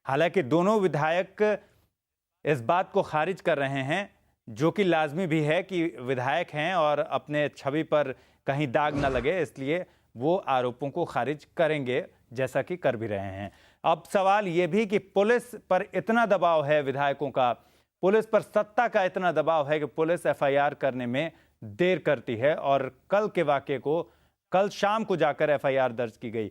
हालांकि दोनों विधायक इस बात को खारिज कर रहे हैं, जो कि लाजमी भी है कि विधायक हैं और अपने छवि पर कहीं दाग न लगे, इसलिए वो आरोपों को खारिज करेंगे, जैसा कि कर भी रहे हैं। अब सवाल ये भी कि पुलिस पर इतना दबाव है विधायकों का, पुलिस पर सत्ता का इतना दबाव है कि पुलिस एफआईआर करने में देर करती है और कल के वाकये को कल शाम को जाकर एफआईआर दर्ज की गई।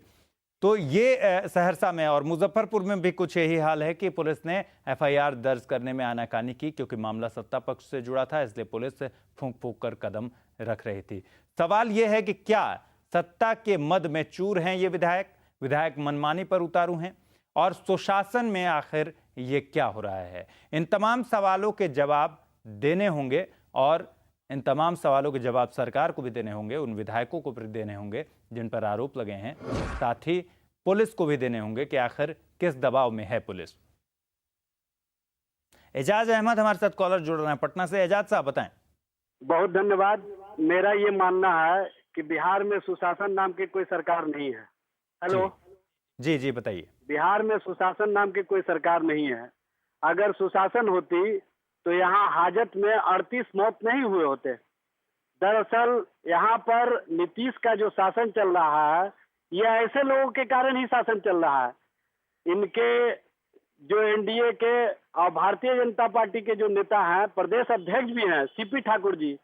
तो ये सहरसा में और मुजफ्फरपुर में भी कुछ यही हाल है कि पुलिस ने एफआईआर दर्ज करने में आनाकानी की, क्योंकि मामला सत्ता पक्ष से जुड़ा था, इसलिए पुलिस फूंक फूंक कर कदम रख रही थी। सवाल यह है कि क्या सत्ता के मद में चूर हैं ये विधायक मनमानी पर उतारू हैं, और सुशासन में आखिर ये क्या हो रहा है? इन तमाम सवालों के जवाब देने होंगे, और इन तमाम सवालों के जवाब सरकार को भी देने होंगे, उन विधायकों को भी देने होंगे जिन पर आरोप लगे हैं, साथ ही पुलिस को भी देने होंगे कि आखिर किस दबाव में है पुलिस। एजाज अहमद हमारे साथ कॉलर जुड़ रहे हैं पटना से। एजाज साहब बताएं। बहुत धन्यवाद। मेरा ये मानना है कि बिहार में सुशासन नाम की कोई सरकार नहीं है। हेलो जी जी बताइए। बिहार में सुशासन नाम की कोई सरकार नहीं है। अगर सुशासन होती तो यहाँ हाजत में 38 मौत नहीं हुए होते। दरअसल यहाँ पर नीतीश का जो शासन चल रहा है, ये ऐसे लोगों के कारण ही शासन चल रहा है। इनके जो एनडीए के और भारतीय जनता पार्टी के जो नेता हैं, प्रदेश अध्यक्ष भी हैं सीपी ठाकुर जी,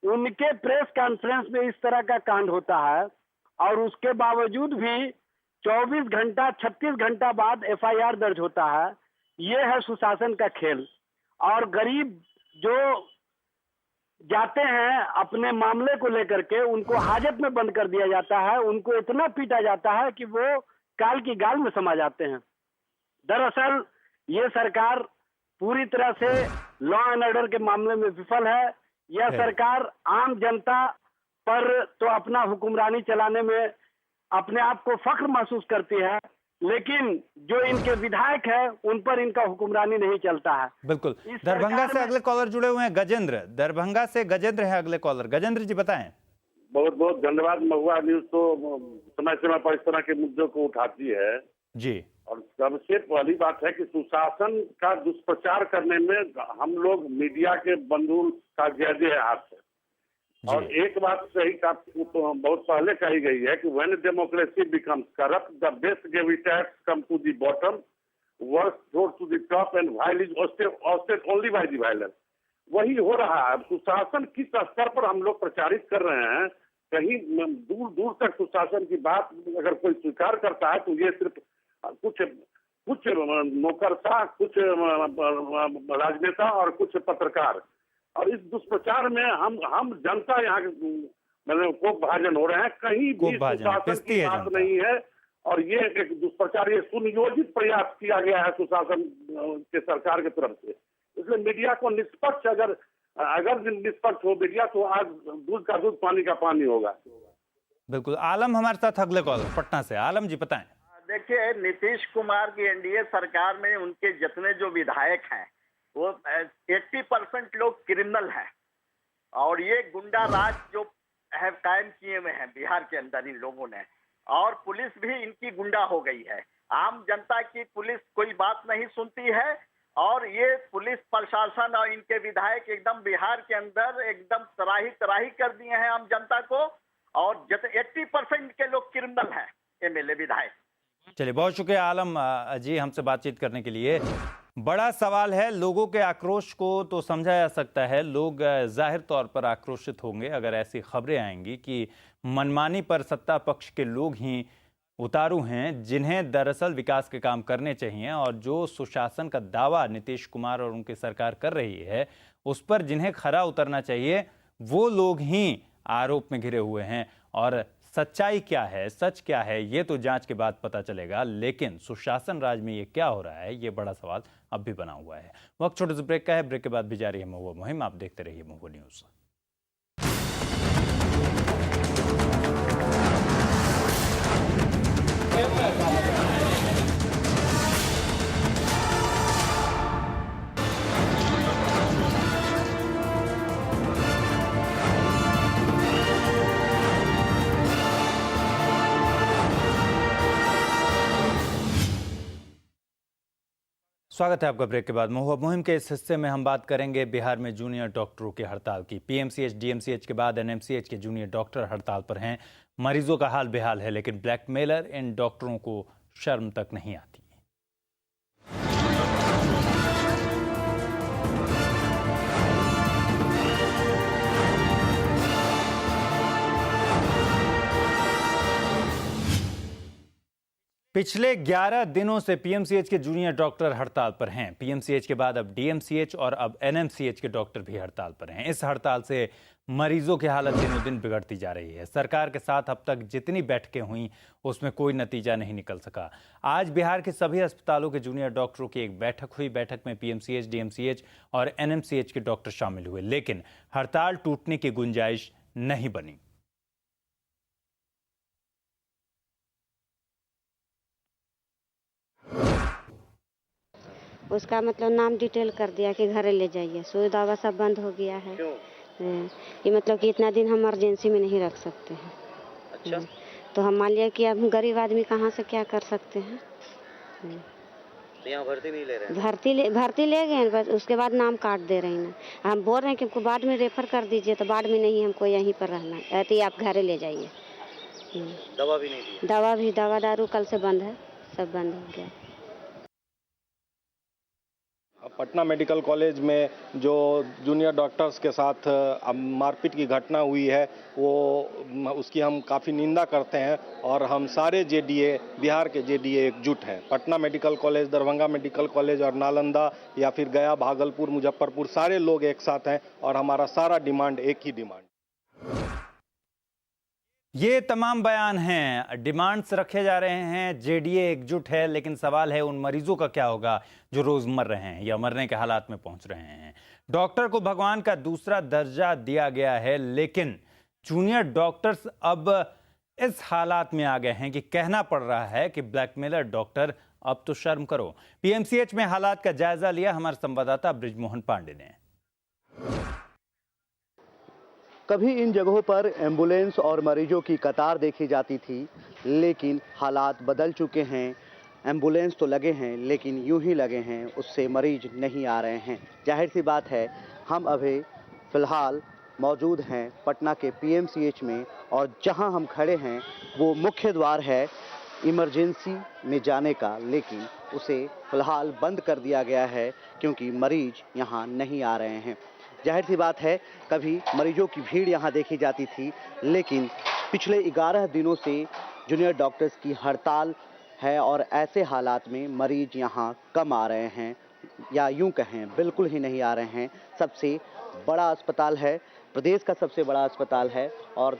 उनके प्रेस कॉन्फ्रेंस में इस तरह का कांड होता है, और उसके बावजूद भी 24 घंटा 36 घंटा बाद एफआईआर दर्ज होता है। ये है सुशासन का खेल। और गरीब जो जाते हैं अपने मामले को लेकर के, उनको हाजत में बंद कर दिया जाता है, उनको इतना पीटा जाता है कि वो काल की गाल में समा जाते हैं। दरअसल ये सरकार पूरी तरह से लॉ एंड ऑर्डर के मामले में विफल है। यह सरकार आम जनता पर तो अपना हुक्मरानी चलाने में अपने आप को फख्र महसूस करती है, लेकिन जो इनके विधायक है उन पर इनका हुक्मरानी नहीं चलता है। बिल्कुल। दरभंगा से अगले कॉलर जुड़े हुए हैं गजेंद्र। दरभंगा से गजेंद्र है अगले कॉलर। गजेंद्र जी बताएं। बहुत बहुत धन्यवाद। महुआ न्यूज तो समय समय पर इस तरह के मुद्दों को उठाती है जी, और सबसे पहली बात है कि सुशासन का दुष्प्रचार करने में हम लोग मीडिया के बंधु का ज्यादा हाथ है। और एक बात सही का तो बहुत पहले कही गई है कि when democracy becomes corrupt the best gravitates come to the bottom, worst throw to the top, and while is ousted only by the violence. वही हो रहा है। सुशासन किस स्तर पर हम लोग प्रचारित कर रहे हैं, कहीं दूर दूर तक सुशासन की बात अगर कोई स्वीकार करता है तो ये सिर्फ कुछ नौकरशाह, कुछ राजनेता और कुछ पत्रकार, और इस दुष्प्रचार में हम जनता यहाँ को भाजन हो रहे हैं। कहीं भी सुशासन की बात नहीं है, और ये एक दुष्प्रचार, ये सुनियोजित प्रयास किया गया है सुशासन के सरकार की तरफ से। इसलिए मीडिया को निष्पक्ष अगर निष्पक्ष हो मीडिया तो आज दूध का दूध पानी का पानी होगा। बिल्कुल। आलम हमारे साथ अगले कॉल पटना से। आलम जी बताएं। देखिए, नीतीश कुमार की एनडीए सरकार में उनके जितने जो विधायक हैं वो 80% लोग क्रिमिनल हैं, और ये गुंडा राज जो है कायम किए हुए हैं बिहार के अंदर इन लोगों ने, और पुलिस भी इनकी गुंडा हो गई है। आम जनता की पुलिस कोई बात नहीं सुनती है, और ये पुलिस प्रशासन और इनके विधायक एकदम बिहार के अंदर एकदम तराही कर दिए हैं आम जनता को, और 80% के लोग क्रिमिनल हैं एमएलए विधायक। चलिए, बहुत शुक्रिया आलम जी हमसे बातचीत करने के लिए। बड़ा सवाल है। लोगों के आक्रोश को तो समझा जा सकता है, लोग जाहिर तौर पर आक्रोशित होंगे अगर ऐसी खबरें आएंगी कि मनमानी पर सत्ता पक्ष के लोग ही उतारू हैं, जिन्हें दरअसल विकास के काम करने चाहिए, और जो सुशासन का दावा नीतीश कुमार और उनकी सरकार कर रही है उस पर जिन्हें खरा उतरना चाहिए वो लोग ही आरोप में घिरे हुए हैं। और सच्चाई क्या है, सच क्या है, ये तो जांच के बाद पता चलेगा, लेकिन सुशासन राज में ये क्या हो रहा है, ये बड़ा सवाल अब भी बना हुआ है। वक्त छोटे से ब्रेक का है। ब्रेक के बाद भी जारी है महुआ मुहिम। आप देखते रहिए महुआ न्यूज। स्वागत है आपका ब्रेक के बाद। महुआ मुहिम के इस हिस्से में हम बात करेंगे बिहार में जूनियर डॉक्टरों की हड़ताल की। पीएमसीएच, डीएमसीएच के बाद एनएमसीएच के जूनियर डॉक्टर हड़ताल पर हैं। मरीजों का हाल बेहाल है, लेकिन ब्लैकमेलर इन डॉक्टरों को शर्म तक नहीं आती। पिछले 11 दिनों से पीएमसीएच के जूनियर डॉक्टर हड़ताल पर हैं। पीएमसीएच के बाद अब डीएमसीएच और अब एनएमसीएच के डॉक्टर भी हड़ताल पर हैं। इस हड़ताल से मरीजों की हालत दिनों दिन बिगड़ती जा रही है। सरकार के साथ अब तक जितनी बैठकें हुई उसमें कोई नतीजा नहीं निकल सका। आज बिहार के सभी अस्पतालों के जूनियर डॉक्टरों की एक बैठक हुई। बैठक में पीएमसीएच, डीएमसीएच और एनएमसीएच के डॉक्टर शामिल हुए, लेकिन हड़ताल टूटने की गुंजाइश नहीं बनी। उसका मतलब नाम डिटेल कर दिया कि घर ले जाइए, सुई दवा सब बंद हो गया है। ये मतलब कि इतना दिन हम इमरजेंसी में नहीं रख सकते हैं। अच्छा। तो हम मान लिया कि अब गरीब आदमी कहाँ से क्या कर सकते हैं। तो यहाँ भर्ती नहीं ले रहे हैं? भर्ती ले गए, बस उसके बाद नाम काट दे रहे हैं ना। हम बोल रहे हैं कि हमको बाद में रेफर कर दीजिए, तो बाद में नहीं, हमको यहीं पर रहना है, ऐसे ही आप घर ले जाइए। दवा भी नहीं दी? दवा दारू कल से बंद है, सब बंद हो गया। पटना मेडिकल कॉलेज में जो जूनियर डॉक्टर्स के साथ मारपीट की घटना हुई है, वो उसकी हम काफ़ी निंदा करते हैं और हम सारे जेडीए, बिहार के जेडीए एकजुट हैं। Patna medical college, Darbhanga medical college और नालंदा या फिर गया, भागलपुर, मुजफ्फरपुर, सारे लोग एक साथ हैं और हमारा सारा डिमांड एक ही डिमांड। ये तमाम बयान हैं, डिमांड्स रखे जा रहे हैं, जेडीए एकजुट है, लेकिन सवाल है उन मरीजों का क्या होगा जो रोज मर रहे हैं या मरने के हालात में पहुंच रहे हैं। डॉक्टर को भगवान का दूसरा दर्जा दिया गया है, लेकिन जूनियर डॉक्टर्स अब इस हालात में आ गए हैं कि कहना पड़ रहा है कि ब्लैकमेलर डॉक्टर अब तो शर्म करो। पीएमसीएच में हालात का जायजा लिया हमारे संवाददाता बृजमोहन पांडे ने। कभी इन जगहों पर एम्बुलेंस और मरीजों की कतार देखी जाती थी, लेकिन हालात बदल चुके हैं। एम्बुलेंस तो लगे हैं, लेकिन यूं ही लगे हैं, उससे मरीज नहीं आ रहे हैं। जाहिर सी बात है, हम अभी फ़िलहाल मौजूद हैं पटना के पीएमसीएच में, और जहां हम खड़े हैं वो मुख्य द्वार है इमरजेंसी में जाने का, लेकिन उसे फ़िलहाल बंद कर दिया गया है क्योंकि मरीज यहाँ नहीं आ रहे हैं। जाहिर सी बात है, कभी मरीजों की भीड़ यहाँ देखी जाती थी, लेकिन पिछले 11 दिनों से जूनियर डॉक्टर्स की हड़ताल है और ऐसे हालात में मरीज यहाँ कम आ रहे हैं, या यूं कहें बिल्कुल ही नहीं आ रहे हैं। सबसे बड़ा अस्पताल है, प्रदेश का सबसे बड़ा अस्पताल है और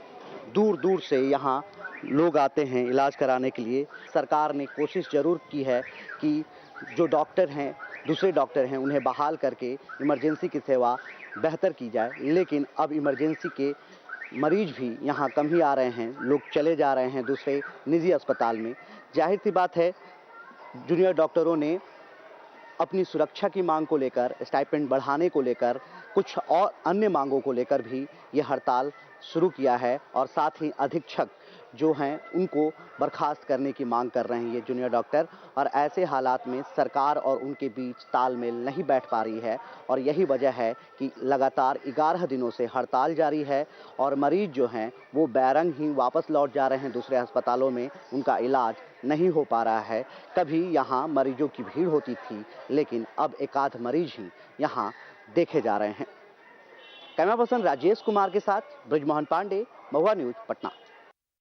दूर दूर से यहाँ लोग आते हैं इलाज कराने के लिए। सरकार ने कोशिश ज़रूर की है कि जो डॉक्टर हैं, दूसरे डॉक्टर हैं, उन्हें बहाल करके इमरजेंसी की सेवा बेहतर की जाए, लेकिन अब इमरजेंसी के मरीज भी यहाँ कम ही आ रहे हैं। लोग चले जा रहे हैं दूसरे निजी अस्पताल में। जाहिर सी बात है, जूनियर डॉक्टरों ने अपनी सुरक्षा की मांग को लेकर, स्टाइपेंड बढ़ाने को लेकर, कुछ और अन्य मांगों को लेकर भी ये हड़ताल शुरू किया है और साथ ही अधीक्षक जो हैं उनको बर्खास्त करने की मांग कर रहे हैं ये जूनियर डॉक्टर। और ऐसे हालात में सरकार और उनके बीच तालमेल नहीं बैठ पा रही है और यही वजह है कि लगातार 11 दिनों से हड़ताल जारी है और मरीज जो हैं वो बैरंग ही वापस लौट जा रहे हैं दूसरे अस्पतालों में। उनका इलाज नहीं हो पा रहा है। कभी यहाँ मरीजों की भीड़ होती थी, लेकिन अब एकाध मरीज ही यहाँ देखे जा रहे हैं। कैमरा पर्सन राजेश कुमार के साथ बृजमोहन पांडे, महुआ न्यूज, पटना।